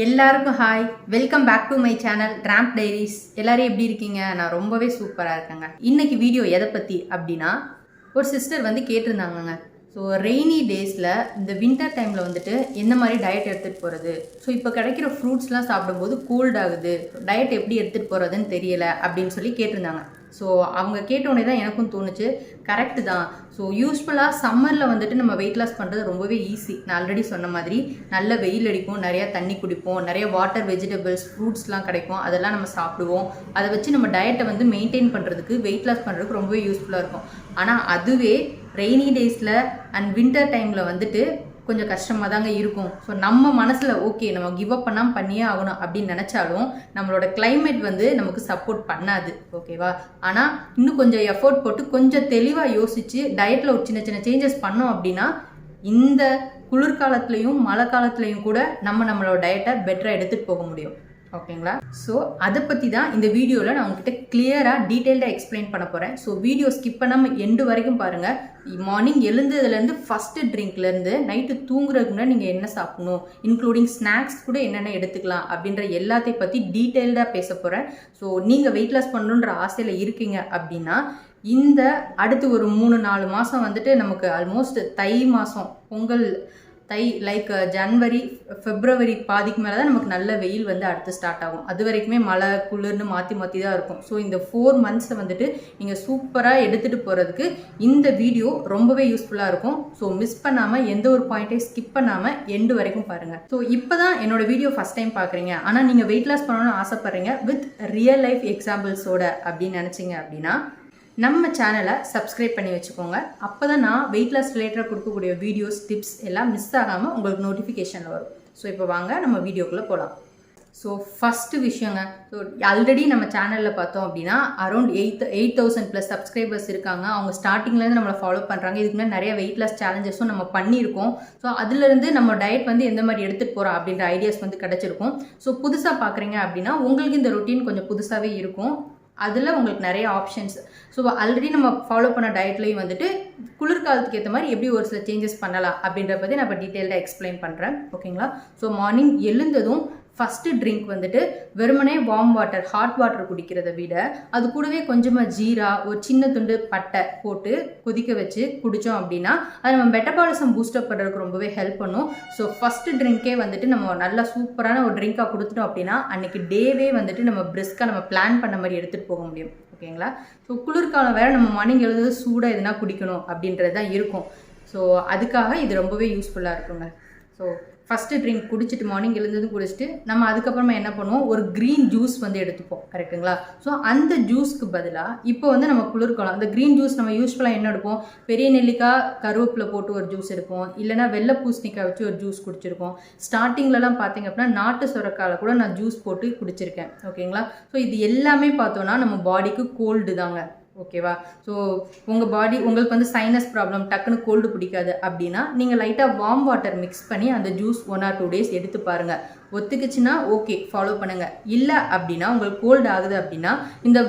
எல்லாருக்கும் hi, welcome back to my channel Tramp Diaries. எல்லாரும் எப்படி இருக்கீங்க? நான் ரொம்பவே சூப்பராக இருக்கேங்க. இன்னைக்கு வீடியோ எதை பற்றி அப்படின்னா, ஒரு சிஸ்டர் வந்து கேட்டிருந்தாங்கங்க. ஸோ ரெய்னி டேஸில் இந்த வின்டர் டைமில் வந்துட்டு எந்த மாதிரி டயட் எடுத்துகிட்டு போகிறது, ஸோ இப்போ கிடைக்கிற ஃப்ரூட்ஸ்லாம் சாப்பிடும்போது கோல்ட் ஆகுது, டயட் எப்படி எடுத்துகிட்டு போகிறதுன்னு தெரியலை அப்படின்னு சொல்லி கேட்டிருந்தாங்க. ஸோ அவங்க கேட்டோடனே தான் எனக்கும் தோணுச்சு, கரெக்டு தான். ஸோ யூஸ்ஃபுல்லாக சம்மரில் வந்துட்டு நம்ம வெயிட் லாஸ் பண்ணுறது ரொம்பவே ஈஸி. நான் ஆல்ரெடி சொன்ன மாதிரி நல்ல வெயில் அடிக்கும், நிறையா தண்ணி குடிப்போம், நிறைய வாட்டர், வெஜிடபிள்ஸ், ஃப்ரூட்ஸ்லாம் கிடைக்கும், அதெல்லாம் நம்ம சாப்பிடுவோம். அதை வச்சு நம்ம டயட்டை வந்து மெயின்டைன் பண்ணுறதுக்கு, வெயிட் லாஸ் பண்ணுறதுக்கு ரொம்பவே யூஸ்ஃபுல்லாக இருக்கும். ஆனால் அதுவே ரெய்னி டேஸில் அண்ட் வின்டர் டைமில் வந்துட்டு கொஞ்சம் கஷ்டமாக தாங்க இருக்கும். ஸோ நம்ம மனசில் ஓகே நம்ம கிவ் அப் பண்ணாமல் பண்ணியே ஆகணும் அப்படின்னு நினச்சாலும் நம்மளோட கிளைமேட் வந்து நமக்கு சப்போர்ட் பண்ணாது, ஓகேவா? ஆனால் இன்னும் கொஞ்சம் எஃபோர்ட் போட்டு கொஞ்சம் தெளிவாக யோசித்து டயட்டில் ஒரு சின்ன சின்ன சேஞ்சஸ் பண்ணோம் அப்படின்னா இந்த குளிர்காலத்துலேயும் மழை காலத்துலேயும் கூட நம்மளோட டயட்டை பெட்டராக எடுத்துகிட்டு போக முடியும், ஓகேங்களா? ஸோ அதை பற்றி தான் இந்த வீடியோவில் நான் உங்ககிட்ட கிளியராக டீட்டெயில்டாக எக்ஸ்பிளைன் பண்ண போகிறேன். ஸோ வீடியோ ஸ்கிப் பண்ணாமல் எண்டு வரைக்கும் பாருங்கள். மார்னிங் எழுந்ததுலேருந்து ஃபஸ்ட்டு ட்ரிங்க்லேருந்து நைட்டு தூங்குறதுக்கு முன்னாடி நீங்கள் என்ன சாப்பிடணும், இன்க்ளூடிங் ஸ்நாக்ஸ் கூட என்னென்ன எடுத்துக்கலாம் அப்படின்ற எல்லாத்தையும் பற்றி டீட்டெயில்டாக பேச போகிறேன். ஸோ நீங்கள் வெயிட் லாஸ் பண்ணணுன்ற ஆசையில் இருக்கீங்க அப்படின்னா இந்த அடுத்து ஒரு 3-4 மாதம் வந்துட்டு நமக்கு ஆல்மோஸ்ட் தை மாதம், பொங்கல், தை லைக் ஜனவரி, பிப்ரவரி பாதிக்கு மேலே தான் நமக்கு நல்ல வெயில் வந்து அடுத்து ஸ்டார்ட் ஆகும். அது வரைக்குமே மழை குளிர்னு மாற்றி மாற்றி தான் இருக்கும். ஸோ இந்த 4 மந்த்ஸை வந்துட்டு நீங்கள் சூப்பராக எடுத்துகிட்டு போகிறதுக்கு இந்த வீடியோ ரொம்பவே யூஸ்ஃபுல்லாக இருக்கும். ஸோ மிஸ் பண்ணாமல், எந்த ஒரு பாயிண்ட்டையும் ஸ்கிப் பண்ணாமல் எண்டு வரைக்கும் பாருங்கள். ஸோ இப்போ தான் என்னோட வீடியோ ஃபஸ்ட் டைம் பார்க்குறீங்க, ஆனால் நீங்கள் வெயிட் லாஸ் பண்ணணும்னு ஆசைப்பட்றீங்க வித் ரியல் லைஃப் எக்ஸாம்பிள்ஸோட அப்படின்னு நினச்சிங்க அப்படின்னா நம்ம சேனலை சப்ஸ்கிரைப் பண்ணி வச்சுக்கோங்க. அப்போ தான் நான் வெயிட் லாஸ் ரிலேட்டடாக கொடுக்கக்கூடிய வீடியோஸ், டிப்ஸ் எல்லாம் மிஸ் ஆகாமல் உங்களுக்கு நோட்டிஃபிகேஷனில் வரும். ஸோ இப்போ வாங்க நம்ம வீடியோக்குள்ளே போகலாம். ஸோ ஃபஸ்ட்டு விஷயங்க, ஸோ ஆல்ரெடி நம்ம சேனலில் பார்த்தோம் அப்படின்னா அரௌண்ட் 8,000 ப்ளஸ் சப்ஸ்கிரைபர்ஸ் இருக்காங்க. அவங்க ஸ்டார்டிங்லேருந்து நம்மளை ஃபாலோ பண்ணுறாங்க. இதுக்கு மேலே நிறைய வெயிட் லாஸ் சேலஞ்சஸும் நம்ம பண்ணியிருக்கோம். ஸோ அதுலேருந்து நம்ம டயட் வந்து எந்த மாதிரி எடுத்துகிட்டு போகிறோம் அப்படின்ற ஐடியாஸ் வந்து கிடச்சிருக்கும். ஸோ புதுசாக பார்க்குறீங்க அப்படின்னா உங்களுக்கு இந்த ரொட்டீன் கொஞ்சம் புதுசாகவே இருக்கும். அதில் உங்களுக்கு நிறைய ஆப்ஷன்ஸ். ஸோ ஆல்ரெடி நம்ம ஃபாலோ பண்ண டயட்லேயும் வந்துட்டு குளிர்காலத்துக்கு ஏற்ற மாதிரி எப்படி ஒரு சில சேஞ்சஸ் பண்ணலாம் அப்படின்றத பற்றி நான் இப்போ டீட்டெயில்டாக எக்ஸ்பிளைன் பண்ணுறேன், ஓகேங்களா? ஸோ மார்னிங் எழுந்ததும் ஃபஸ்ட்டு ட்ரிங்க் வந்துட்டு வெறுமனே வார்ம் வாட்டர், ஹாட் வாட்டர் குடிக்கிறத விட அது கூடவே கொஞ்சமாக ஜீரா, ஒரு சின்ன துண்டு பட்டை போட்டு கொதிக்க வச்சு குடித்தோம் அப்படின்னா அது நம்ம மெட்டபாலிசம் பூஸ்டப் பண்ணுறதுக்கு ரொம்பவே ஹெல்ப் பண்ணும். ஸோ ஃபஸ்ட்டு ட்ரிங்க்கே வந்துட்டு நம்ம நல்லா சூப்பரான ஒரு ட்ரிங்காக கொடுத்துட்டோம் அப்படின்னா அன்றைக்கி டேவே வந்துட்டு நம்ம பிரிஸ்காக நம்ம பிளான் பண்ண மாதிரி எடுத்துகிட்டு போக முடியும், ஓகேங்களா? ஸோ குளிர்காலம் வேறு நம்ம மார்னிங் எழுது சூடாக எதுனா குடிக்கணும் அப்படின்றது தான் இருக்கும். ஸோ அதுக்காக இது ரொம்பவே யூஸ்ஃபுல்லாக இருக்குங்க. ஸோ ஃபஸ்ட்டு ட்ரிங்க் குடிச்சிட்டு மார்னிங் எழுந்ததும் குடிச்சிட்டு நம்ம அதுக்கப்புறமா என்ன பண்ணுவோம், ஒரு க்ரீன் ஜூஸ் வந்து எடுத்துப்போம், கரெக்டுங்களா? ஸோ அந்த ஜூஸ்க்கு பதிலாக இப்போ வந்து நம்ம குளிர்காலம், அந்த க்ரீன் ஜூஸ் நம்ம யூஸ்ஃபுல்லாக என்ன எடுப்போம், பெரிய நெல்லிக்காய் கருவேப்பிலை போட்டு ஒரு ஜூஸ் எடுப்போம், இல்லைனா வெள்ளை பூசணிக்காய் வச்சு ஒரு ஜூஸ் குடிச்சிருக்கோம். ஸ்டார்டிங்லலாம் பார்த்தீங்க அப்படின்னா நாட்டு சுரக்காயில் கூட நான் ஜூஸ் போட்டு குடிச்சிருக்கேன், ஓகேங்களா? ஸோ இது எல்லாமே பார்த்தோன்னா நம்ம பாடிக்கு கோல்டு தாங்க, ஓகேவா? ஸோ உங்கள் பாடி, உங்களுக்கு வந்து சைனஸ் ப்ராப்ளம், டக்குன்னு கோல்டு பிடிக்காது அப்படின்னா நீங்கள் லைட்டாக வார்ம் வாட்டர் மிக்ஸ் பண்ணி அந்த ஜூஸ் 1 or 2 days எடுத்து பாருங்கள். ஒத்துக்குச்சுன்னா ஓகே, ஃபாலோ பண்ணுங்கள். இல்லை அப்படின்னா உங்களுக்கு கோல்டு ஆகுது அப்படின்னா இந்த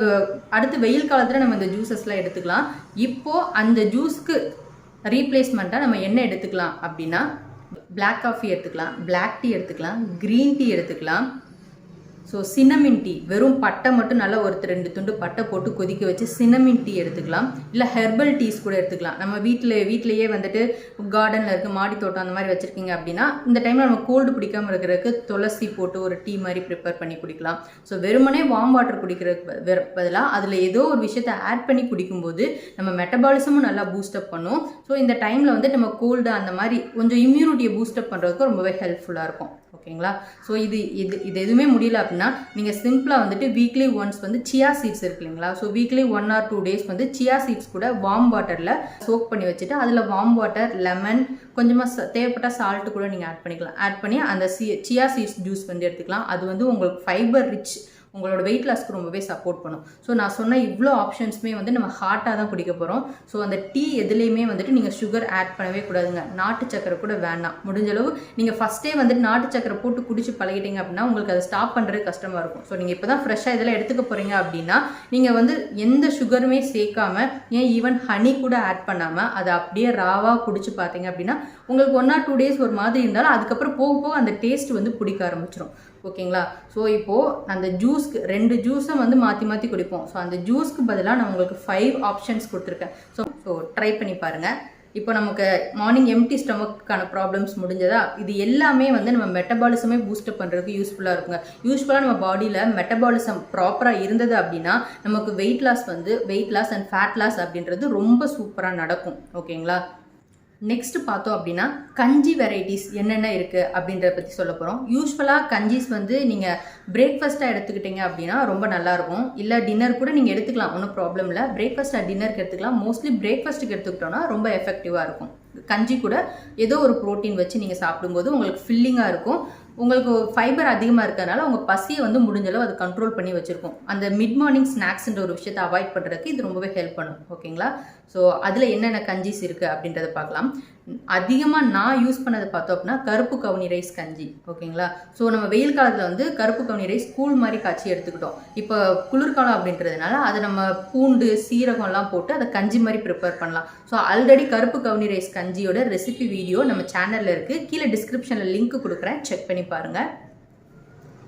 அடுத்து வெயில் காலத்தில் நம்ம இந்த ஜூஸஸ்லாம் எடுத்துக்கலாம். இப்போது அந்த ஜூஸ்க்கு ரீப்ளேஸ்மெண்ட்டாக நம்ம என்ன எடுத்துக்கலாம் அப்படின்னா பிளாக் காஃபி எடுத்துக்கலாம், பிளாக் டீ எடுத்துக்கலாம், க்ரீன் டீ எடுத்துக்கலாம். ஸோ சின்னமின் டீ, வெறும் பட்டை மட்டும் நல்லா 1-2 துண்டு பட்டை போட்டு கொதிக்க வச்சு சின்னமின் டீ எடுத்துக்கலாம். இல்லை ஹெர்பல் டீஸ் கூட எடுத்துக்கலாம். நம்ம வீட்டிலையே வந்துட்டு கார்டனில் இருக்குது, மாடி தோட்டம் அந்த மாதிரி வச்சுருக்கீங்க அப்படின்னா இந்த டைமில் நம்ம கோல்டு பிடிக்காமல் இருக்கிறதுக்கு துளசி போட்டு ஒரு டீ மாதிரி ப்ரிப்பேர் பண்ணி குடிக்கலாம். ஸோ வெறுமனே வார்ம் வாட்டர் குடிக்கிறதுக்கு பதிலாக அதில் ஏதோ ஒரு விஷயத்தை ஆட் பண்ணி குடிக்கும்போது நம்ம மெட்டபாலிசமும் நல்லா பூஸ்டப் பண்ணும். ஸோ இந்த டைமில் வந்து நம்ம கோல்டு அந்த மாதிரி கொஞ்சம் இம்யூனிட்டியை பூஸ்டப் பண்ணுறதுக்கு ரொம்பவே ஹெல்ப்ஃபுல்லாக இருக்கும், ஓகேங்களா? ஸோ இது எதுவுமே முடியல அப்படின்னா நீங்கள் சிம்பிளாக வந்துட்டு வீக்லி ஒன்ஸ் வந்து சியா சீட்ஸ் இருக்கு இல்லைங்களா? ஸோ வீக்லி 1 or 2 days வந்து சியா சீட்ஸ் கூட வார்ம் வாட்டரில் சோக் பண்ணி வச்சுட்டு அதில் வார்ம் வாட்டர், லெமன், கொஞ்சமாக தேவைப்பட்ட சால்ட்டு கூட நீங்கள் ஆட் பண்ணிக்கலாம். ஆட் பண்ணி அந்த சியா சீட்ஸ் ஜூஸ் வந்து எடுத்துக்கலாம். அது வந்து உங்களுக்கு ஃபைபர் ரிச் உங்களோட வெயிட் லாஸ்க்கு ரொம்பவே சப்போர்ட் பண்ணும். ஸோ நான் சொன்ன இவ்வளோ ஆப்ஷன்ஸுமே வந்து நம்ம ஹாட்டாக தான் குடிக்க போகிறோம். ஸோ அந்த டீ எதுலேயுமே வந்துட்டு நீங்கள் சுகர் ஆட் பண்ணவே கூடாதுங்க. நாட்டு சக்கரை கூட வேண்டாம். முடிஞ்ச அளவு நீங்கள் ஃபஸ்ட்டே வந்துட்டு நாட்டு சக்கரை போட்டு குடிச்சு பழகிட்டீங்க அப்படின்னா உங்களுக்கு அதை ஸ்டாப் பண்ணுறது கஷ்டமாக இருக்கும். ஸோ நீங்கள் இப்போ தான் ஃப்ரெஷ்ஷாக இதெல்லாம் எடுத்துக்க போகிறீங்க அப்படின்னா நீங்கள் வந்து எந்த சுகருமே சேர்க்காம, ஏன் ஈவன் ஹனி கூட ஆட் பண்ணாமல் அதை அப்படியே ராவாக குடிச்சு பார்த்தீங்க அப்படின்னா உங்களுக்கு 1 or 2 days ஒரு மாதிரி இருந்தாலும் அதுக்கப்புறம் போக போக அந்த டேஸ்ட் வந்து பிடிக்க ஆரம்பிச்சிடும். ஓகேங்களா? ஸோ இப்போது அந்த ஜூஸ்க்கு 2 ஜூஸை வந்து மாற்றி மாற்றி குடிப்போம். ஸோ அந்த ஜூஸ்க்கு பதிலாக நான் உங்களுக்கு 5 ஆப்ஷன்ஸ் கொடுத்துருக்கேன். ஸோ ட்ரை பண்ணி பாருங்கள். இப்போ நமக்கு மார்னிங் எம்டி ஸ்டொமக்கான ப்ராப்ளம்ஸ் முடிஞ்சதா, இது எல்லாமே வந்து நம்ம மெட்டபாலிசமே பூஸ்டப் பண்ணுறதுக்கு யூஸ்ஃபுல்லாக இருக்குங்க. யூஸ்ஃபுல்லாக நம்ம பாடியில் மெட்டபாலிசம் ப்ராப்பராக இருந்தது அப்படின்னா நமக்கு weight loss and fat loss அப்படின்றது ரொம்ப சூப்பராக நடக்கும். ஓகேங்களா? நெக்ஸ்ட் பார்த்தோம் அப்படின்னா கஞ்சி வெரைட்டிஸ் என்னென்ன இருக்குது அப்படின்றத பற்றி சொல்ல போகிறோம். யூஸ்வலாக கஞ்சிஸ் வந்து நீங்கள் பிரேக்ஃபாஸ்ட்டாக எடுத்துக்கிட்டீங்க அப்படின்னா ரொம்ப நல்லாயிருக்கும். இல்லை டின்னர் கூட நீங்கள் எடுத்துக்கலாம், ஒன்றும் ப்ராப்ளம் இல்லை. பிரேக்ஃபாஸ்ட் டின்னருக்கு எடுத்துக்கலாம். மோஸ்ட்லி பிரேக்ஃபாஸ்ட்டுக்கு எடுத்துக்கிட்டோன்னா ரொம்ப எஃபெக்டிவாக இருக்கும். கஞ்சி கூட ஏதோ ஒரு ப்ரோட்டீன் வச்சு நீங்கள் சாப்பிடும்போது உங்களுக்கு ஃபில்லிங்காக இருக்கும். உங்களுக்கு ஃபைபர் அதிகமாக இருக்கிறதுனால உங்கள் பசியை வந்து முடிஞ்சளவு அது கண்ட்ரோல் பண்ணி வச்சுருக்கும். அந்த மிட் மார்னிங் ஸ்நாக்ஸ்ன்ற ஒரு விஷயத்தை அவாய்ட் பண்ணுறதுக்கு இது ரொம்பவே ஹெல்ப் பண்ணும். ஓகேங்களா? ஸோ அதில் என்னென்ன கஞ்சிஸ் இருக்குது அப்படின்றத பார்க்கலாம். அதிகமாக நான் யூஸ் பண்ணதை பார்த்தோம் அப்படின்னா கருப்பு கவுனி ரைஸ் கஞ்சி. ஓகேங்களா? ஸோ நம்ம வெயில் காலத்தில் வந்து கருப்பு கவுனி ரைஸ் கூழ் மாதிரி காய்ச்சி எடுத்துக்கிட்டோம். இப்போ குளிர்காலம் அப்படின்றதுனால அதை நம்ம பூண்டு சீரகம்லாம் போட்டு அதை கஞ்சி மாதிரி ப்ரிப்பேர் பண்ணலாம். ஸோ ஆல்ரெடி கருப்பு கவுனி ரைஸ் கஞ்சியோட ரெசிபி வீடியோ நம்ம சேனலில் இருக்குது. கீழே டிஸ்கிரிப்ஷனில் லிங்க் கொடுக்குறேன், செக் பண்ணி பாருங்கள்.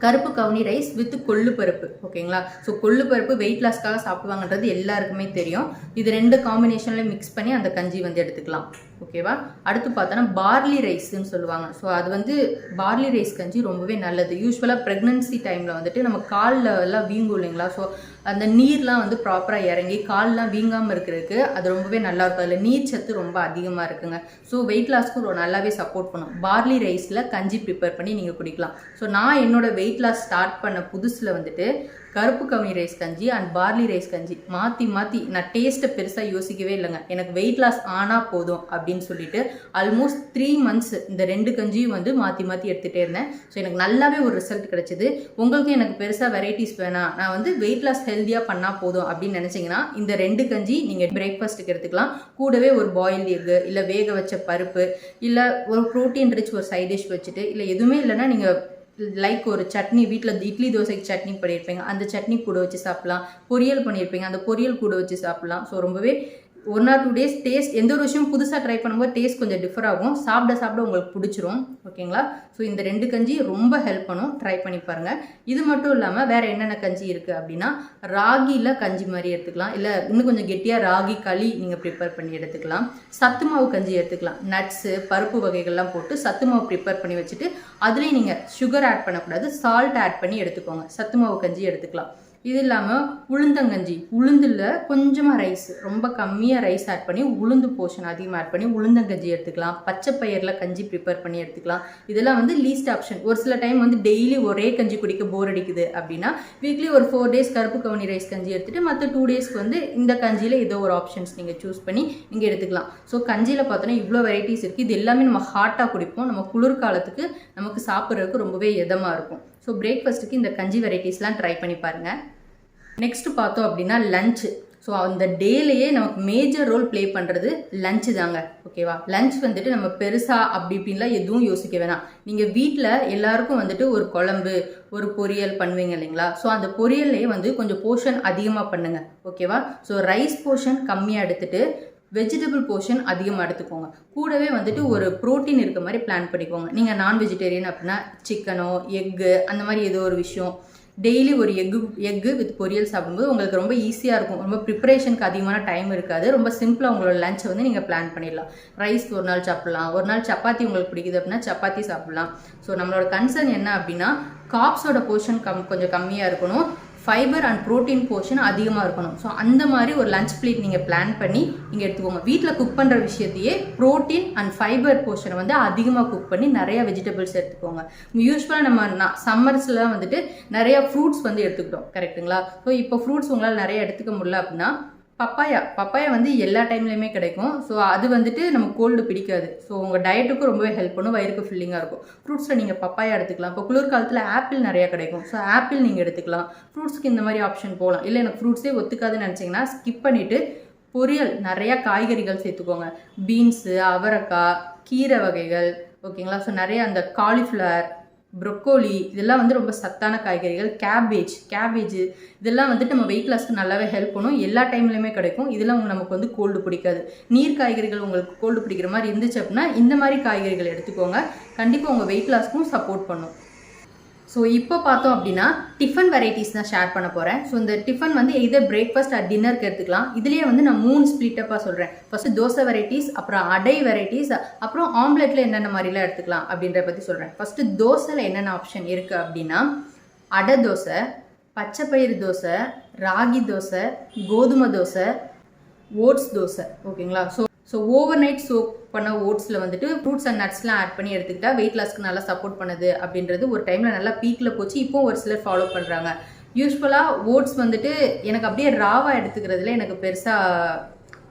கருப்பு கவுனி ரைஸ் வித் கொள்ளு பருப்பு. ஓகேங்களா? ஸோ கொள்ளு பருப்பு வெயிட் லாஸ்க்காக சாப்பிடுவாங்கன்றது எல்லாருக்குமே தெரியும். இது 2 காம்பினேஷன்லேயும் மிக்ஸ் பண்ணி அந்த கஞ்சி வந்து எடுத்துக்கலாம். ஓகேவா? அடுத்து பார்த்தோன்னா பார்லி ரைஸ்ன்னு சொல்லுவாங்க. ஸோ அது வந்து பார்லி ரைஸ் கஞ்சி ரொம்பவே நல்லது. யூஸ்வலாக ப்ரெக்னன்சி டைமில் வந்துட்டு நம்ம காலில் எல்லாம் வீங்கும் இல்லைங்களா? ஸோ அந்த நீர்லாம் வந்து ப்ராப்பராக இறங்கி கால்லாம் வீங்காமல் இருக்கிறதுக்கு அது ரொம்பவே நல்லாயிருக்கும். அதில் நீர் சத்து ரொம்ப அதிகமாக இருக்குங்க. ஸோ வெயிட் லாஸ்க்கு நல்லாவே சப்போர்ட் பண்ணும். பார்லி ரைஸில் கஞ்சி ப்ரிப்பேர் பண்ணி நீங்கள் குடிக்கலாம். ஸோ நான் என்னோட வெயிட் லாஸ் ஸ்டார்ட் பண்ண புதுசில் வந்துட்டு கருப்பு கவுனி ரைஸ் கஞ்சி அண்ட் பார்லி ரைஸ் கஞ்சி மாற்றி நான் டேஸ்ட்டை பெருசாக யோசிக்கவே இல்லைங்க. எனக்கு வெயிட் லாஸ் ஆனால் போதும் அப்படின்னு சொல்லிட்டு ஆல்மோஸ்ட் 3 months இந்த 2 கஞ்சியும் வந்து மாற்றி எடுத்துகிட்டே இருந்தேன். ஸோ எனக்கு நல்லாவே ஒரு ரிசல்ட் கிடைச்சிது. உங்களுக்கும் எனக்கு பெருசாக வெரைட்டிஸ் வேணாம், நான் வந்து வெயிட் லாஸ் ஹெல்த்தியாக பண்ணால் போதும் அப்படின்னு நினச்சிங்கன்னா இந்த 2 கஞ்சி நீங்கள் பிரேக்ஃபாஸ்ட்டுக்கு எடுத்துக்கலாம். கூடவே ஒரு பாயில்டு எக்கு, இல்லை வேக வச்ச பருப்பு, இல்லை ஒரு ப்ரோட்டீன் ரிச் ஒரு சைட் டிஷ் வச்சுட்டு, இல்லை எதுவுமே இல்லைன்னா நீங்கள் லைக் ஒரு சட்னி, வீட்டில் இட்லி தோசைக்கு சட்னி பண்ணியிருப்பீங்க, அந்த சட்னி கூட வச்சு சாப்பிட்லாம். பொரியல் பண்ணியிருப்பீங்க, அந்த பொரியல் கூட வச்சு சாப்பிட்லாம். ஸோ ரொம்பவே 1 or 2 days டேஸ்ட், எந்த ஒரு விஷயம் புதுசாக ட்ரை பண்ணும்போது டேஸ்ட் கொஞ்சம் டிஃபர் ஆகும். சாப்பிட உங்களுக்கு பிடிச்சிரும். ஓகேங்களா? ஸோ இந்த 2 கஞ்சி ரொம்ப ஹெல்ப் பண்ணும். ட்ரை பண்ணி பாருங்கள். இது மட்டும் இல்லாமல் வேறு என்னென்ன கஞ்சி இருக்குது அப்படின்னா ராகியில் கஞ்சி மாதிரி எடுத்துக்கலாம். இல்லை இன்னும் கொஞ்சம் கெட்டியாக ராகி களி நீங்கள் ப்ரிப்பேர் பண்ணி எடுத்துக்கலாம். சத்து மாவு கஞ்சி எடுத்துக்கலாம். நட்ஸு பருப்பு வகைகள்லாம் போட்டு சத்து மாவு ப்ரிப்பேர் பண்ணி வச்சுட்டு அதுலேயும் நீங்கள் சுகர் ஆட் பண்ணக்கூடாது, சால்ட் ஆட் பண்ணி எடுத்துக்கோங்க. சத்து மாவு கஞ்சி எடுத்துக்கலாம். இது இல்லாமல் உளுந்தங்கஞ்சி, உளுந்தில் கொஞ்சமாக ரைஸ், ரொம்ப கம்மியாக ரைஸ் ஆட் பண்ணி உளுந்து போர்ஷன் அதிகமாக ஆட் பண்ணி உளுந்தங்கஞ்சி எடுத்துக்கலாம். பச்சை பயிரில் கஞ்சி ப்ரிப்பேர் பண்ணி எடுத்துக்கலாம். இதெல்லாம் வந்து லீஸ்ட் ஆப்ஷன். ஒரு சில டைம் வந்து டெய்லி ஒரே கஞ்சி குடிக்க போர் அடிக்குது அப்படின்னா வீக்லி ஒரு 4 days கருப்பு கவுனி ரைஸ் கஞ்சி எடுத்துகிட்டு மற்ற 2 daysக்கு வந்து இந்த கஞ்சியில் ஏதோ ஒரு ஆப்ஷன்ஸ் நீங்கள் சூஸ் பண்ணி நீங்கள் எடுத்துக்கலாம். ஸோ கஞ்சியில் பார்த்தோன்னா இவ்வளோ வெரைட்டிஸ் இருக்குது. இது எல்லாமே நம்ம ஹாட்டாக குடிப்போம். நம்ம குளிர்காலத்துக்கு நமக்கு சாப்பிட்றதுக்கு ரொம்பவே இதமாக இருக்கும். ஸோ பிரேக்ஃபாஸ்ட்டுக்கு இந்த கஞ்சி வெரைட்டிஸ்லாம் ட்ரை பண்ணி பாருங்கள். நெக்ஸ்ட்டு பார்த்தோம் அப்படின்னா லஞ்சு. ஸோ அந்த டேலேயே நமக்கு மேஜர் ரோல் ப்ளே பண்ணுறது லஞ்சு தாங்க. ஓகேவா? லஞ்ச் வந்துட்டு நம்ம பெருசாக அப்படி இப்படின்லாம் எதுவும் யோசிக்க வேணாம். நீங்கள் வீட்டில் எல்லாருக்கும் வந்துட்டு ஒரு குழம்பு, ஒரு பொரியல் பண்ணுவீங்க இல்லைங்களா? ஸோ அந்த பொரியல்லையே வந்து கொஞ்சம் போர்ஷன் அதிகமாக பண்ணுங்கள். ஓகேவா? ஸோ ரைஸ் போர்ஷன் கம்மியாக எடுத்துகிட்டு வெஜிடபிள் போர்ஷன் அதிகமாக எடுத்துக்கோங்க. கூடவே வந்துட்டு ஒரு ப்ரோட்டீன் இருக்க மாதிரி பிளான் பண்ணிக்கோங்க. நீங்கள் நான் வெஜிடேரியன் அப்படின்னா சிக்கனோ எக்கு அந்த மாதிரி ஏதோ ஒரு விஷயம் டெய்லி ஒரு எக்கு வித் பொரியல் சாப்பிடும்போது உங்களுக்கு ரொம்ப ஈஸியாக இருக்கும். ரொம்ப ப்ரிப்பரேஷனுக்கு அதிகமான டைம் இருக்காது. ரொம்ப சிம்பிளாக உங்களோட லஞ்சை வந்து நீங்கள் பிளான் பண்ணிடலாம். ரைஸ் ஒரு நாள் சாப்பிட்லாம், ஒரு நாள் சப்பாத்தி உங்களுக்கு பிடிக்குது அப்படின்னா சப்பாத்தி சாப்பிட்லாம். ஸோ நம்மளோட கன்சர்ன் என்ன அப்படின்னா கார்ப்ஸோட போர்ஷன் கொஞ்சம் கம்மியாக இருக்கணும், ஃபைபர் அண்ட் ப்ரோட்டீன் போர்ஷன் அதிகமாக இருக்கணும். ஸோ அந்த மாதிரி ஒரு லஞ்ச் பிளேட் நீங்கள் பிளான் பண்ணி நீங்கள் எடுத்துக்கோங்க. வீட்டில் குக் பண்ணுற விஷயத்தையே ப்ரோட்டீன் அண்ட் ஃபைபர் போர்ஷனை வந்து அதிகமாக குக் பண்ணி நிறையா வெஜிடபிள்ஸ் எடுத்துக்கோங்க. யூஸ்வலாக நம்ம சம்மர்ஸ்லாம் வந்துட்டு நிறையா ஃப்ரூட்ஸ் வந்து எடுத்துக்கிட்டோம், கரெக்டுங்களா? ஸோ இப்போ ஃப்ரூட்ஸ் உங்களால் நிறைய எடுத்துக்க முடியல அப்படின்னா பப்பாயா வந்து எல்லா டைம்லையுமே கிடைக்கும். ஸோ அது வந்துட்டு நமக்கு கோல்டு பிடிக்காது. ஸோ உங்கள் டயட்டுக்கும் ரொம்பவே ஹெல்ப் பண்ணும், வயிறுக்கு ஃபில்லிங்காக இருக்கும். ஃப்ரூட்ஸில் நீங்கள் பப்பாயா எடுத்துக்கலாம். இப்போ குளிர்காலத்தில் ஆப்பிள் நிறையா கிடைக்கும். ஸோ ஆப்பிள் நீங்கள் எடுத்துக்கலாம். ஃப்ரூட்ஸ்க்கு இந்த மாதிரி ஆப்ஷன் போகலாம். இல்லை எனக்கு ஃப்ரூட்ஸே ஒத்துக்காதுன்னு நினச்சிங்கன்னா ஸ்கிப் பண்ணிவிட்டு பொரியல் நிறையா காய்கறிகள் சேர்த்துக்கோங்க. பீன்ஸு, அவரைக்காய், கீரை வகைகள், ஓகேங்களா. ஸோ நிறைய அந்த காலிஃப்ளவர், ப்ரொக்கோலி இதெல்லாம் வந்து ரொம்ப சத்தான காய்கறிகள். கேபேஜ் இதெல்லாம் வந்துட்டு நம்ம வெயிட் லாஸ்க்கு நல்லாவே ஹெல்ப் பண்ணும். எல்லா டைம்லையுமே கிடைக்கும். இதெல்லாம் நமக்கு வந்து கோல்டு பிடிக்காது. நீர் காய்கறிகள் உங்களுக்கு கோல்டு பிடிக்கிற மாதிரி இருந்துச்சு அப்படின்னா இந்த மாதிரி காய்கறிகள் எடுத்துக்கோங்க. கண்டிப்பாக உங்கள் வெயிட் லாஸ்க்கும் சப்போர்ட் பண்ணும். ஸோ இப்போ பார்த்தோம் அப்படின்னா டிஃபன் வெரைட்டிஸ் தான் ஷேர் பண்ண போகிறேன். ஸோ இந்த டிஃபன் வந்து எதர் பிரேக்ஃபாஸ்ட் ஆர் டின்னருக்கு எடுத்துக்கலாம். இதுலேயே வந்து நான் 3 ஸ்ப்ளிட்டப்பாக சொல்கிறேன். ஃபஸ்ட்டு தோசை வெரைட்டிஸ், அப்புறம் அடை வெரைட்டிஸ், அப்புறம் ஆம்லெட்டில் என்னென்ன மாதிரிலாம் எடுத்துக்கலாம் அப்படின்ற பற்றி சொல்கிறேன். ஃபஸ்ட்டு தோசையில் என்னென்ன ஆப்ஷன் இருக்குது அப்படின்னா அடை தோசை, பச்சைப்பயிறு தோசை, ராகி தோசை, கோதுமை தோசை, ஓட்ஸ் தோசை, ஓகேங்களா. ஸோ ஓவர் நைட் சோக் பண்ண ஓட்ஸில் வந்துட்டு ஃப்ரூட்ஸ் அண்ட் நட்ஸ்லாம் ஆட் பண்ணி எடுத்துக்கிட்டா வெயிட் லாஸ்க்கு நல்லா சப்போர்ட் பண்ணுது அப்படின்றது ஒரு டைமில் நல்லா பீக்கில் போச்சு. இப்போ ஒரு சிலர் ஃபாலோ பண்ணுறாங்க. யூஸ்வலாக ஓட்ஸ் வந்துட்டு எனக்கு அப்படியே ராவாக எடுத்துக்கிறதுல எனக்கு பெருசாக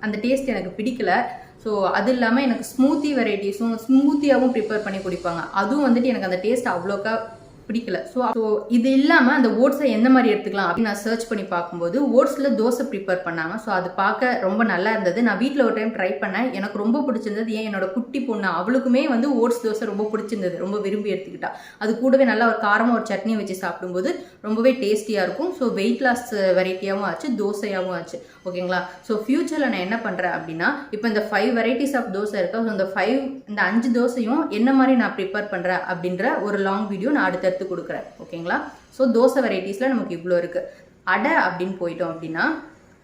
அந்த டேஸ்ட் எனக்கு பிடிக்கல. ஸோ அது இல்லாமல் எனக்கு ஸ்மூத்தி வெரைட்டிஸும் ஸ்மூத்தியாகவும் ப்ரிப்பேர் பண்ணி குடிப்பாங்க. அதுவும் வந்துட்டு எனக்கு அந்த டேஸ்ட் அவ்வளோக்கா பிடிக்கல. ஸோ இது இல்லாமல் அந்த ஓட்ஸை எந்த மாதிரி எடுத்துக்கலாம் அப்படின்னு நான் சர்ச் பண்ணி பார்க்கும்போது ஓட்ஸில் தோசை ப்ரிப்பேர் பண்ணாங்க. ஸோ அது பார்க்க ரொம்ப நல்லா இருந்தது. நான் வீட்டில் ஒரு டைம் ட்ரை பண்ணேன். எனக்கு ரொம்ப பிடிச்சிருந்தது. ஏன் என்னோட குட்டி பொண்ணு அவளுக்குமே வந்து ஓட்ஸ் தோசை ரொம்ப பிடிச்சிருந்தது, ரொம்ப விரும்பி எடுத்துக்கிட்டா. அது கூடவே நல்லா ஒரு காரமாக ஒரு சட்னி வச்சு சாப்பிடும்போது ரொம்பவே டேஸ்டியாக இருக்கும். ஸோ வெயிட் லாஸ் வெரைட்டியாகவும் ஆச்சு, தோசையாகவும் ஆச்சு, ஓகேங்களா. ஸோ ஃபியூச்சரில் நான் என்ன பண்ணுறேன் அப்படின்னா இப்போ இந்த 5 வெரைட்டிஸ் ஆஃப் தோசை இருக்கா. ஸோ இந்த 5 தோசையும் என்ன மாதிரி நான் ப்ரிப்பேர் பண்ணுறேன் அப்படின்ற ஒரு லாங் வீடியோ நான் அடுத்தடுத்து கொடுக்குறேன், ஓகேங்களா. ஸோ தோசை வெரைட்டிஸில் நமக்கு இவ்வளோ இருக்குது. அடை அப்படின்னு போயிட்டோம் அப்படின்னா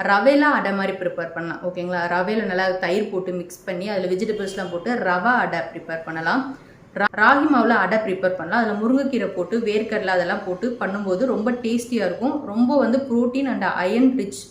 ரவையில் அடை மாதிரி ப்ரிப்பேர் பண்ணலாம், ஓகேங்களா. ரவையில் நல்லா தயிர் போட்டு மிக்ஸ் பண்ணி அதில் வெஜிடபிள்ஸ்லாம் போட்டு ரவா அடை ப்ரிப்பேர் பண்ணலாம். ராகி மாவில் அடை ப்ரிப்பேர் பண்ணலாம். அதில் முருங்கைக்கீரை போட்டு வேர்க்கடலை அதெல்லாம் போட்டு பண்ணும்போது ரொம்ப டேஸ்டியாக இருக்கும். ரொம்ப வந்து ப்ரோட்டீன் அண்ட் அயன் ரிச்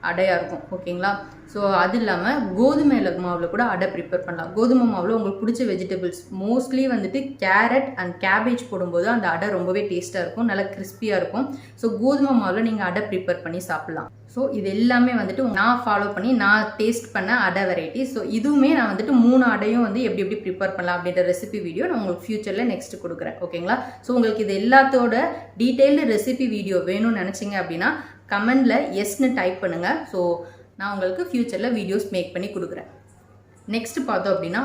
அடையாக இருக்கும், ஓகேங்களா. ஸோ அது இல்லாமல் கோதுமை மாவில் கூட அடை ப்ரிப்பேர் பண்ணலாம். கோதுமை மாவில் உங்களுக்கு பிடிச்ச வெஜிடபிள்ஸ் மோஸ்ட்லி வந்துட்டு கேரட் அண்ட் கேபேஜ் போடும்போது அந்த அடை ரொம்பவே டேஸ்ட்டாக இருக்கும், நல்லா கிறிஸ்பியாக இருக்கும். ஸோ கோதுமை மாவில் நீங்கள் அடை ப்ரிப்பேர் பண்ணி சாப்பிட்லாம். ஸோ இது எல்லாமே வந்துட்டு நான் ஃபாலோ பண்ணி நான் டேஸ்ட் பண்ண அடை வெரைட்டி. ஸோ இதுவுமே நான் வந்துட்டு 3 அடையும் வந்து எப்படி எப்படி ப்ரிப்பேர் பண்ணலாம் அப்படின்ற ரெசிபி வீடியோ நான் உங்களுக்கு ஃபியூச்சரில் நெக்ஸ்ட் கொடுக்குறேன், ஓகேங்களா. ஸோ உங்களுக்கு இது எல்லாத்தோட டீட்டெயில்டு ரெசிபி வீடியோ வேணும்னு நினச்சிங்க அப்படின்னா கமெண்டில் எஸ்ன்னு டைப் பண்ணுங்கள். ஸோ நான் உங்களுக்கு ஃபியூச்சரில் வீடியோஸ் மேக் பண்ணி கொடுக்குறேன். நெக்ஸ்ட் பார்த்தோம் அப்படின்னா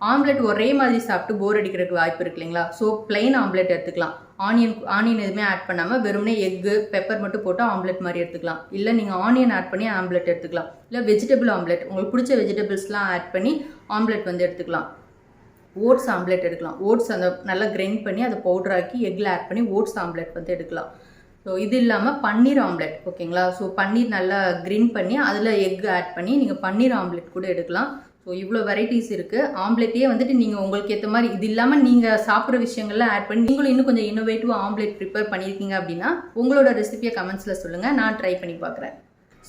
ஆம்லெட் ஒரே மாதிரி சாப்பிட்டு போர் அடிக்கிறதுக்கு வாய்ப்பு இருக்கு இல்லைங்களா. ஸோ பிளைன் ஆம்லெட் எடுத்துக்கலாம். ஆனியன் எதுவுமே ஆட் பண்ணாமல் வெறுமனே எக்கு பெப்பர் மட்டும் போட்டு ஆம்லெட் மாதிரி எடுத்துக்கலாம். இல்லை நீங்கள் ஆனியன் ஆட் பண்ணி ஆம்லெட் எடுத்துக்கலாம். இல்லை வெஜிடபிள் ஆம்லெட் உங்களுக்கு பிடிச்ச வெஜிடபிள்ஸ்லாம் ஆட் பண்ணி ஆம்லெட் வந்து எடுத்துக்கலாம். ஓட்ஸ் ஆம்லெட் எடுக்கலாம். ஓட்ஸ் அந்த நல்லா கிரைண்ட் பண்ணி அதை பவுடராக்கி எக்கில் ஆட் பண்ணி ஓட்ஸ் ஆம்லெட் வந்து எடுக்கலாம். ஸோ இது இல்லாமல் பன்னீர் ஆம்லெட், ஓகேங்களா. ஸோ பன்னீர் நல்லா கிரின் பண்ணி அதில் எக் ஆட் பண்ணி நீங்கள் பன்னீர் ஆம்லெட் கூட எடுக்கலாம். ஸோ இவ்வளோ வெரைட்டிஸ் இருக்குது. ஆம்லெட்லேயே வந்துட்டு நீங்கள் உங்களுக்கு ஏற்ற மாதிரி இது இல்லாமல் நீங்கள் சாப்பிட்ற விஷயங்கள்லாம் ஆட் பண்ணி நீங்களும் இன்னும் கொஞ்சம் இன்னோவேட்டிவ் ஆம்லெட் ப்ரிப்பேர் பண்ணியிருக்கீங்க அப்படின்னா உங்களோட ரெசிபியை கமெண்ட்ஸில் சொல்லுங்கள், நான் ட்ரை பண்ணி பார்க்குறேன்.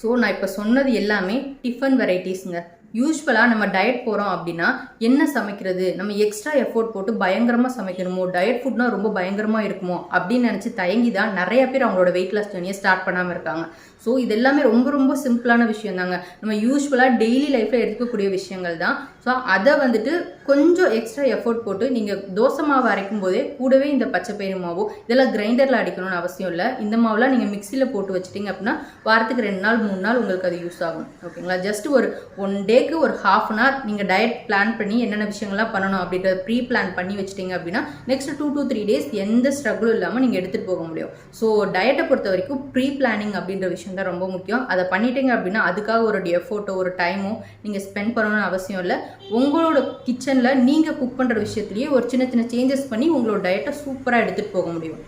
ஸோ நான் இப்போ சொன்னது எல்லாமே டிஃபன் வெரைட்டிஸுங்க. யூஸ்வலாக நம்ம டயட் போகிறோம் அப்படின்னா என்ன சமைக்கிறது, நம்ம எக்ஸ்ட்ரா எஃபோர்ட் போட்டு பயங்கரமாக சமைக்கணுமோ, டயட் ஃபுட்னா ரொம்ப பயங்கரமாக இருக்குமோ அப்படின்னு நினச்சி தயங்கி தான் நிறைய பேர் அவங்களோட வெயிட் லாஸ் ஜர்னியை ஸ்டார்ட் பண்ணாமல் இருக்காங்க. ஸோ இது எல்லாமே ரொம்ப ரொம்ப சிம்பிளான விஷயம் தாங்க. நம்ம யூஸ்வலாக டெய்லி லைஃப்பில் எடுக்கக்கூடிய விஷயங்கள் தான். ஸோ அதை வந்துட்டு கொஞ்சம் எக்ஸ்ட்ரா எஃபோர்ட் போட்டு நீங்கள் தோசை மாவு அரைக்கும் போதே கூடவே இந்த பச்சைப்பயிறு மாவோ இதெல்லாம் கிரைண்டரில் அடிக்கணும்னு அவசியம் இல்லை. இந்த மாவுலாம் நீங்கள் மிக்சியில் போட்டு வச்சிட்டிங்க அப்படின்னா வாரத்துக்கு 2 நாள் 3 நாள் உங்களுக்கு அது யூஸ் ஆகும், ஓகேங்களா. ஜஸ்ட் ஒரு 1 டேக்கு ஒரு ½ அன் ஹவர் நீங்கள் டயட் பிளான் பண்ணி என்னென்ன விஷயங்கள்லாம் பண்ணணும் அப்படின்றத ப்ரீ பிளான் பண்ணி வச்சிட்டிங்க அப்படின்னா நெக்ஸ்ட் 2 to 3 டேஸ் எந்த ஸ்ட்ரகிளும் இல்லாமல் நீங்கள் எடுத்துகிட்டு போக முடியும். ஸோ டயட்டை பொறுத்த வரைக்கும் ப்ரீ பிளானிங் அப்படின்ற விஷயம் தான் ரொம்ப முக்கியம். அதை பண்ணிட்டீங்க அப்படின்னா அதுக்காக ஒரு எஃபோர்ட்டோ ஒரு டைமோ நீங்கள் ஸ்பெண்ட் பண்ணணும்னு அவசியம் இல்லை. உங்களோட கிச்சனில் நீங்கள் குக் பண்ணுற விஷயத்துலேயே ஒரு சின்ன சின்ன சேஞ்சஸ் பண்ணி உங்களோட டயட்டை சூப்பராக எடுத்துகிட்டு போக முடியும்.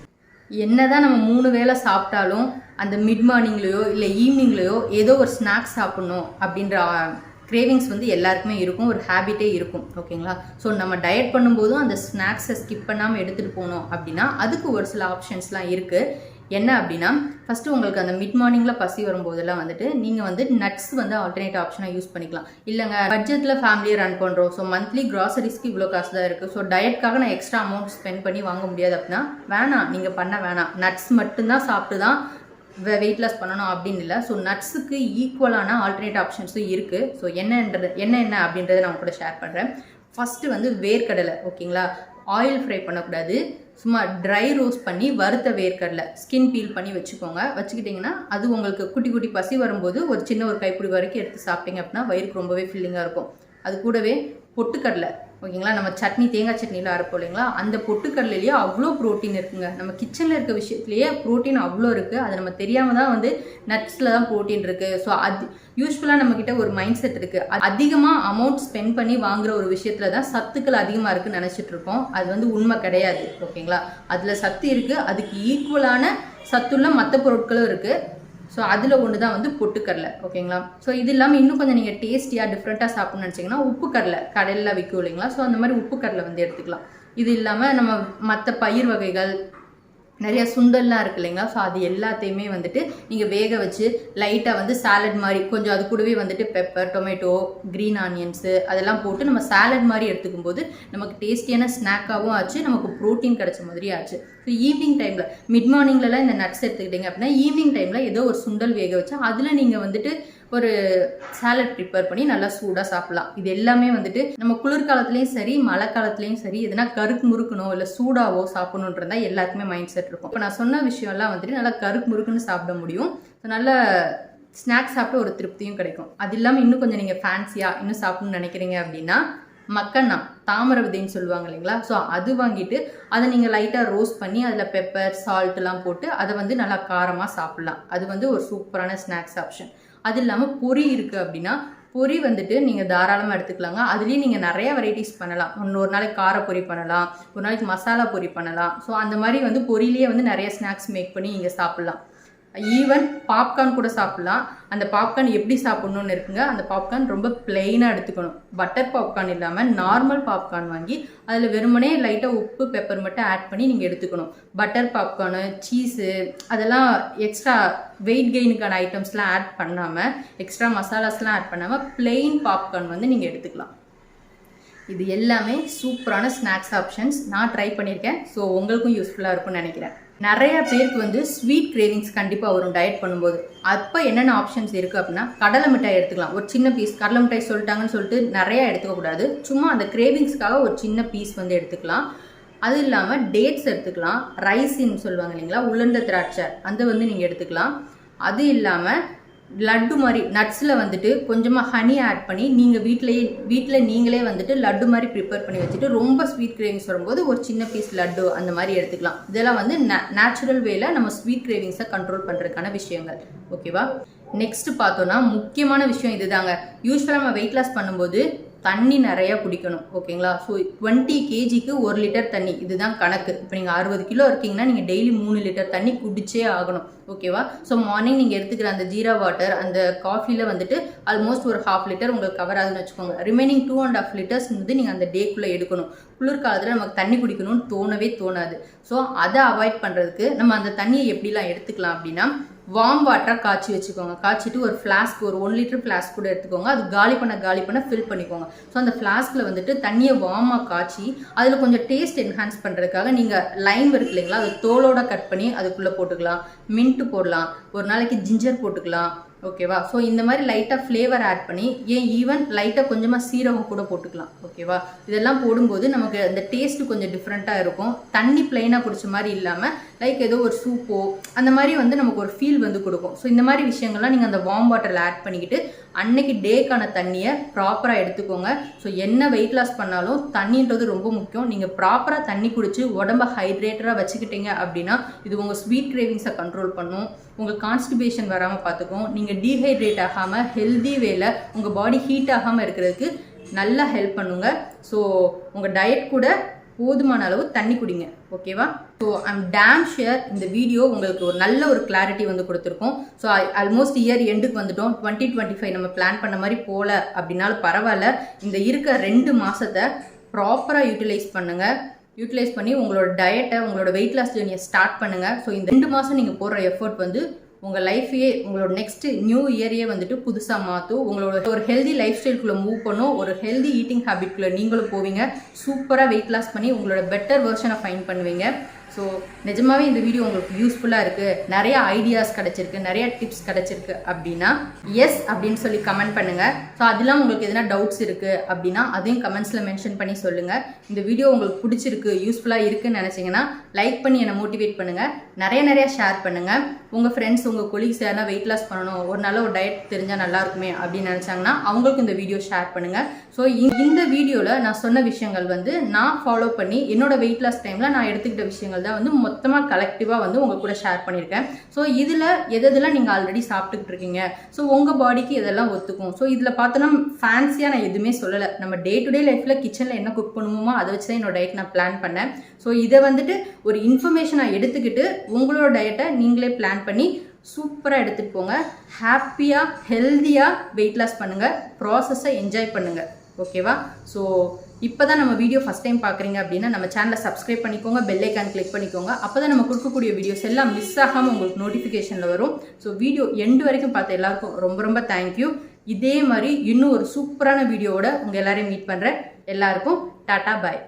என்னதான் நம்ம 3 வேளை சாப்பிட்டாலும் அந்த மிட் மார்னிங்லேயோ இல்லை ஈவினிங்லேயோ ஏதோ ஒரு ஸ்நாக்ஸ் சாப்பிட்ணும் அப்படின்ற கிரேவிங்ஸ் வந்து எல்லாருக்குமே இருக்கும், ஒரு ஹேபிட்டே இருக்கும், ஓகேங்களா. ஸோ நம்ம டயட் பண்ணும்போதும் அந்த ஸ்நாக்ஸை ஸ்கிப் பண்ணாமல் எடுத்துகிட்டு போகணும் அப்படின்னா அதுக்கு ஒரு சில ஆப்ஷன்ஸ்லாம் இருக்குது. என்ன அப்படின்னா ஃபஸ்ட்டு உங்களுக்கு அந்த மிட் மார்னிங்கில் பசி வரும்போதெல்லாம் வந்துட்டு நீங்கள் வந்து நட்ஸ் வந்து ஆல்டர்னேட் ஆப்ஷனாக யூஸ் பண்ணிக்கலாம். இல்லைங்க பட்ஜெட்டில் ஃபேமிலியை ரன் பண்ணுறோம், ஸோ மந்த்லி க்ராசரிஸ்க்கு இவ்வளோ காசு தான் இருக்குது, ஸோ டயட்காக நான் எக்ஸ்ட்ரா அமௌண்ட் ஸ்பெண்ட் பண்ணி வாங்க முடியாது அப்படின்னா வேணாம், நீங்கள் பண்ண வேணாம். நட்ஸ் மட்டும்தான் சாப்பிட்டு தான் வெயிட் லாஸ் பண்ணணும் அப்படின்னு இல்லை. ஸோ நட்ஸுக்கு ஈக்குவலான ஆல்டர்னேட் ஆப்ஷன்ஸும் இருக்குது. ஸோ என்ன அப்படின்றத நான் கூட ஷேர் பண்ணுறேன். ஃபஸ்ட்டு வந்து வேர்க்கடலை. ஓகேங்களா, ஆயில் ஃப்ரை பண்ணக்கூடாது, சும்மா ட்ரை ரோஸ்ட் பண்ணி வறுத்த வேர்க்கடலை ஸ்கின் பீல் பண்ணி வச்சுக்கிட்டிங்கன்னா அது உங்களுக்கு குட்டி குட்டி பசி வரும்போது ஒரு சின்ன ஒரு கைப்பிடி வரைக்கும் எடுத்து சாப்பிட்டீங்க அப்படின்னா வயிறுக்கு ரொம்பவே ஃபில்லிங்காக இருக்கும். அது கூடவே பொட்டுக்கடலை. ஓகேங்களா, நம்ம சட்னி தேங்காய் சட்னியில் அரைப்போம் இல்லைங்களா, அந்த பொட்டுக்கடலையிலேயே அவ்வளோ ப்ரோட்டீன் இருக்குங்க. நம்ம கிச்சனில் இருக்க விஷயத்துலேயே ப்ரோட்டீன் அவ்வளோ இருக்குது. அது நம்ம தெரியாமல் தான் வந்து நட்ஸில் தான் ப்ரோட்டீன் இருக்குது. ஸோ அது யூஸ்ஃபுல்லாக நம்மக்கிட்ட ஒரு மைண்ட் செட் இருக்குது. அதிகமாக அமௌண்ட் ஸ்பெண்ட் பண்ணி வாங்குற ஒரு விஷயத்தில் தான் சத்துக்கள் அதிகமாக இருக்குதுன்னு நினச்சிட்டு இருக்கோம். அது வந்து உண்மை கிடையாது. ஓகேங்களா, அதில் சத்து இருக்குது, அதுக்கு ஈக்குவலான சத்துள்ள மற்ற பொருட்களும் இருக்குது. ஸோ அதில் ஒன்று தான் வந்து பொட்டுக்கடலை. ஓகேங்களா, ஸோ இது இல்லாமல் இன்னும் கொஞ்சம் நீங்கள் டேஸ்டியாக டிஃப்ரெண்ட்டாக சாப்பிட்ணுன்னு நினச்சிங்கன்னா உப்பு கடலை கடையில் விற்கும் இல்லைங்களா, ஸோ அந்த மாதிரி உப்பு கடலை வந்து எடுத்துக்கலாம். இது இல்லாமல் நம்ம மற்ற பயிர் வகைகள் நிறைய சுண்டல்லாம் இருக்குது இல்லைங்களா, ஸோ அது எல்லாத்தையுமே வந்துட்டு நீங்கள் வேக வச்சு லைட்டாக வந்து சாலட் மாதிரி கொஞ்சம் அது கூடவே வந்துட்டு பெப்பர், டொமேட்டோ, க்ரீன் ஆனியன்ஸு அதெல்லாம் போட்டு நம்ம சாலட் மாதிரி எடுத்துக்கும் போது நமக்கு டேஸ்டியான ஸ்நாக்காகவும் ஆச்சு, நமக்கு ப்ரோட்டீன் கிடைச்ச மாதிரி ஆச்சு. ஸோ ஈவினிங் டைமில் மிட் மார்னிங்லலாம் இந்த நட்ஸ் எடுத்துக்கிட்டிங்க அப்படின்னா ஈவினிங் டைமில் ஏதோ ஒரு சுண்டல் வேக வச்சா அதில் நீங்கள் வந்துட்டு ஒரு சாலட் ப்ரிப்பேர் பண்ணி நல்லா சூடாக சாப்பிட்லாம். இது எல்லாமே வந்துட்டு நம்ம குளிர்காலத்துலேயும் சரி மழை காலத்துலேயும் சரி எதுனா கருக்கு முறுக்கணும் இல்லை சூடாவோ சாப்பிடணுன்றதா எல்லாருக்குமே மைண்ட் செட் இருக்கும். இப்போ நான் சொன்ன விஷயம்லாம் வந்துட்டு நல்லா கருக்கு முறுக்குன்னு சாப்பிட முடியும். ஸோ நல்ல ஸ்நாக்ஸ் சாப்பிட்டு ஒரு திருப்தியும் கிடைக்கும். அது இல்லாமல் இன்னும் கொஞ்சம் நீங்கள் ஃபேன்சியாக இன்னும் சாப்பிடணும்னு நினைக்கிறீங்க அப்படின்னா மக்கன்னா தாமரை விதைன்னு சொல்லுவாங்க இல்லைங்களா, ஸோ அது வாங்கிட்டு அதை நீங்கள் லைட்டாக ரோஸ்ட் பண்ணி அதில் பெப்பர் சால்ட்லாம் போட்டு அதை வந்து நல்லா காரமாக சாப்பிட்லாம். அது வந்து ஒரு சூப்பரான ஸ்நாக்ஸ் ஆப்ஷன். அது இல்லாமல் பொரி இருக்குது அப்படின்னா பொரி வந்துட்டு நீங்கள் தாராளமாக எடுத்துக்கலாங்க. அதுலேயும் நீங்கள் நிறையா வெரைட்டிஸ் பண்ணலாம். ஒரு நாளைக்கு கார பொரி பண்ணலாம், ஒரு நாளைக்கு மசாலா பொரி பண்ணலாம். ஸோ அந்த மாதிரி வந்து பொரியிலேயே வந்து நிறைய ஸ்நாக்ஸ் மேக் பண்ணி நீங்கள் சாப்பிட்லாம். ஈவன் பாப்கார்ன் கூட சாப்பிட்லாம். அந்த பாப்கார்ன் எப்படி சாப்பிட்ணுன்னு இருக்குங்க. அந்த பாப்கார்ன் ரொம்ப பிளெயினாக எடுத்துக்கணும். பட்டர் பாப்கார்ன் இல்லாமல் நார்மல் பாப்கார்ன் வாங்கி அதில் வெறுமனே லைட்டாக உப்பு பெப்பர் மட்டும் ஆட் பண்ணி நீங்கள் எடுத்துக்கணும். பட்டர் பாப்கார்னு சீஸு அதெல்லாம் எக்ஸ்ட்ரா வெயிட் கெயினுக்கான ஐட்டம்ஸ்லாம் ஆட் பண்ணாமல் எக்ஸ்ட்ரா மசாலாஸ்லாம் ஆட் பண்ணாமல் பிளெயின் பாப்கார்ன் வந்து நீங்கள் எடுத்துக்கலாம். இது எல்லாமே சூப்பரான ஸ்நாக்ஸ் ஆப்ஷன்ஸ். நான் ட்ரை பண்ணியிருக்கேன். ஸோ உங்களுக்கும் யூஸ்ஃபுல்லாக இருக்கும்னு நினைக்கிறேன். நிறைய பேருக்கு வந்து ஸ்வீட் கிரேவிங்ஸ் கண்டிப்பாக வரும் டயட் பண்ணும்போது. அப்போ என்னென்ன ஆப்ஷன்ஸ் இருக்குது அப்படின்னா கடலை மிட்டாய் எடுத்துக்கலாம். ஒரு சின்ன பீஸ் கடலை மிட்டாய் சொல்லிட்டாங்கன்னு சொல்லிட்டு நிறையா எடுத்துக்கக்கூடாது. சும்மா அந்த கிரேவிங்ஸ்க்காக ஒரு சின்ன பீஸ் வந்து எடுத்துக்கலாம். அது இல்லாமல் டேட்ஸ் எடுத்துக்கலாம். ரைஸின்னு சொல்லுவாங்க இல்லைங்களா, உலர்ந்த திராட்சை அந்த வந்து நீங்கள் எடுத்துக்கலாம். அது இல்லாமல் லட்டு மாதிரி நட்ஸில் வந்துட்டு கொஞ்சமாக ஹனி ஆட் பண்ணி நீங்கள் வீட்டில் நீங்களே வந்துட்டு லட்டு மாதிரி ப்ரிப்பேர் பண்ணி வச்சுட்டு ரொம்ப ஸ்வீட் கிரேவிங்ஸ் வரும்போது ஒரு சின்ன பீஸ் லட்டு அந்த மாதிரி எடுத்துக்கலாம். இதெல்லாம் வந்து நேச்சுரல் வேல நம்ம ஸ்வீட் கிரேவிங்ஸை கண்ட்ரோல் பண்ணுறதுக்கான விஷயங்கள். ஓகேவா, நெக்ஸ்ட் பார்த்தோன்னா முக்கியமான விஷயம் இதுதாங்க. யூஸ்வலாக நம்ம வெயிட் லாஸ் பண்ணும்போது தண்ணி நிறையா குடிக்கணும். ஓகேங்களா, ஸோ 20 kgக்கு 1 லிட்டர் தண்ணி, இதுதான் கணக்கு. இப்போ நீங்கள் 60 கிலோ இருக்கீங்கன்னா நீங்கள் டெய்லி 3 லிட்டர் தண்ணி குடிச்சே ஆகணும். ஓகேவா, ஸோ மார்னிங் நீங்கள் எடுத்துக்கிற அந்த ஜீரா வாட்டர் அந்த காஃபியில் வந்துட்டு ஆல்மோஸ்ட் ஒரு 1/2 லிட்டர் உங்களுக்கு கவர் ஆகுதுன்னு வச்சுக்கோங்க. ரிமைனிங் 2.5 லிட்டர்ஸ் வந்து நீங்கள் அந்த டேக்குள்ளே எடுக்கணும். குளிர்காலத்தில் நமக்கு தண்ணி குடிக்கணும்னு தோணவே தோணாது. ஸோ அதை அவாய்ட் பண்ணுறதுக்கு நம்ம அந்த தண்ணியை எப்படிலாம் எடுத்துக்கலாம் அப்படின்னா வார்ம் வாட்டராக காய்ச்சி வச்சுக்கோங்க. காய்ச்சிட்டு ஒரு ஃப்ளாஸ்க் ஒரு 1 லிட்டர் ஃப்ளாஸ்க் கூட எடுத்துக்கோங்க. அது காலி பண்ண ஃபில் பண்ணிக்கோங்க. ஸோ அந்த ஃப்ளாஸ்கில் வந்துட்டு தண்ணியை வார்மாக காய்ச்சி அதில் கொஞ்சம் டேஸ்ட் என்ஹான்ஸ் பண்ணுறதுக்காக நீங்கள் லைம் இருக்கு இல்லைங்களா, அது தோலோட கட் பண்ணி அதுக்குள்ளே போட்டுக்கலாம். மின்ட்டு போடலாம், ஒரு நாளைக்கு ஜிஞ்சர் போட்டுக்கலாம். ஓகேவா, ஸோ இந்த மாதிரி லைட்டாக ஃப்ளேவர் ஆட் பண்ணி ஈவன் லைட்டாக கொஞ்சமாக சீரகம் கூட போட்டுக்கலாம். ஓகேவா, இதெல்லாம் போடும்போது நமக்கு அந்த டேஸ்ட்டு கொஞ்சம் டிஃப்ரெண்ட்டாக இருக்கும். தண்ணி பிளெயினாக குடிச்ச மாதிரி இல்லாமல் லைக் ஏதோ ஒரு சூப்போ அந்த மாதிரி வந்து நமக்கு ஒரு ஃபீல் வந்து கொடுக்கும். ஸோ இந்த மாதிரி விஷயங்கள்லாம் நீங்கள் அந்த வார்ம் வாட்டரில் ஆட் பண்ணிக்கிட்டு அன்னைக்கு டேக்கான தண்ணியை ப்ராப்பராக எடுத்துக்கோங்க. ஸோ என்ன வெயிட் லாஸ் பண்ணாலும் தண்ணின்றது ரொம்ப முக்கியம். நீங்கள் ப்ராப்பராக தண்ணி குடிச்சு உடம்ப ஹைட்ரேட்டராக வச்சுக்கிட்டீங்க அப்படின்னா இது உங்கள் ஸ்வீட் கிரேவிங்ஸை கண்ட்ரோல் பண்ணும். உங்களுக்கு கான்ஸ்டிபேஷன் வராமல் பார்த்துக்கும். நீங்கள் டீஹைட்ரேட் ஆகாமல் ஹெல்தி வேல உங்கள் பாடி ஹீட் ஆகாமல் இருக்கிறதுக்கு நல்லா ஹெல்ப் பண்ணுங்க. ஸோ உங்கள் டயட் கூட போதுமான அளவு தண்ணி குடிங்க. ஓகேவா, ஸோ ஐம் டேம் ஷியர் இந்த வீடியோ உங்களுக்கு ஒரு நல்ல ஒரு கிளாரிட்டி வந்து கொடுத்துருக்கோம். ஸோ ஆல்மோஸ்ட் இயர் எண்டுக்கு வந்துட்டோம். 2025 நம்ம பிளான் பண்ண மாதிரி போகல அப்படின்னாலும் பரவாயில்ல. இந்த இருக்க 2 மாதத்தை ப்ராப்பராக யூட்டிலைஸ் பண்ணி உங்களோட டயட்டை உங்களோட வெயிட் லாஸ் ஜேர்னியை ஸ்டார்ட் பண்ணுங்கள். ஸோ இந்த 2 மாதம் நீங்கள் போடுற எஃபர்ட் வந்து உங்கள் லைஃபையே உங்களோட நெக்ஸ்ட் நியூ இயரையே வந்துட்டு புதுசாக மாற்றும். உங்களோட ஒரு ஹெல்தி லைஃப் ஸ்டைல்குள்ளே மூவ் பண்ணும். ஒரு ஹெல்தி ஈட்டிங் ஹேபிட்குள்ளே நீங்களும் போவீங்க. சூப்பராக வெயிட் லாஸ் பண்ணி உங்களோட பெட்டர் வெர்ஷனை ஃபைண்ட் பண்ணுவீங்க. ஸோ நிஜமாவே இந்த வீடியோ உங்களுக்கு யூஸ்ஃபுல்லாக இருக்குது, நிறைய ஐடியாஸ் கிடச்சிருக்கு, நிறைய டிப்ஸ் கிடச்சிருக்கு அப்படின்னா எஸ் அப்படின்னு சொல்லி கமெண்ட் பண்ணுங்கள். ஸோ அதெல்லாம் உங்களுக்கு எதனா டவுட்ஸ் இருக்குது அப்படின்னா அதையும் கமெண்ட்ஸில் மென்ஷன் பண்ணி சொல்லுங்கள். இந்த வீடியோ உங்களுக்கு பிடிச்சிருக்கு, யூஸ்ஃபுல்லாக இருக்குன்னு நினச்சிங்கன்னா லைக் பண்ணி என்னை மோட்டிவேட் பண்ணுங்கள். நிறைய ஷேர் பண்ணுங்கள். உங்கள் ஃப்ரெண்ட்ஸ், உங்கள் கொலீக்ஸ் யாரா வெயிட் லாஸ் பண்ணணும், ஒரு நல்ல ஒரு டயட் தெரிஞ்சால் நல்லா இருக்குமே அப்படின்னு நினச்சாங்கன்னா அவங்களுக்கு இந்த வீடியோ ஷேர் பண்ணுங்கள். ஸோ இந்த வீடியோவில் நான் சொன்ன விஷயங்கள் வந்து நான் ஃபாலோ பண்ணி என்னோட வெயிட் லாஸ் டைமில் நான் எடுத்துக்கிட்ட விஷயங்கள் தான் வந்து மொத்தமாக கலெக்டிவாக வந்து உங்கள் கூட ஷேர் பண்ணியிருக்கேன். ஸோ இதில் எதெல்லாம் நீங்கள் ஆல்ரெடி சாப்பிட்டுக்கிட்டு இருக்கீங்க, ஸோ உங்கள் பாடிக்கு இதெல்லாம் ஒத்துக்கும். ஸோ இதில் பார்த்தோன்னா ஃபேன்சியாக நான் எதுவுமே சொல்லலை. நம்ம டே டு டே லைஃப்பில் கிச்சனில் என்ன குக் பண்ணுவோமோ அதை வச்சு தான் என்னோட டயட் நான் பிளான் பண்ணேன். ஸோ இதை வந்துட்டு ஒரு இன்ஃபர்மேஷனாக எடுத்துக்கிட்டு உங்களோட டயட்டை நீங்களே பிளான் பண்ணி சூப்பராக எடுத்துகிட்டு போங்க. ஹாப்பியாக ஹெல்த்தியாக வெயிட் லாஸ் பண்ணுங்கள், ப்ராசஸை என்ஜாய் பண்ணுங்கள். ஓகேவா? ஸோ இப்போ தான் நம்ம வீடியோ ஃபஸ்ட் டைம் பார்க்குறீங்க அப்படின்னா நம்ம சேனலை சப்ஸ்கிரைப் பண்ணிக்கோங்க, பெல் ஐக்கான் கிளிக் பண்ணிக்கோங்க. அப்போ தான் நம்ம கொடுக்கக்கூடிய வீடியோஸ் எல்லாம் மிஸ் ஆகாமல் உங்களுக்கு நோட்டிஃபிகேஷனில் வரும். ஸோ வீடியோ எண்டு வரைக்கும் பார்த்த எல்லாருக்கும் ரொம்ப தேங்க்யூ. இதே மாதிரி இன்னும் ஒரு சூப்பரான வீடியோவோட உங்கள் எல்லாரையும் மீட் பண்ணுறேன். எல்லாருக்கும் டாடா பாய்.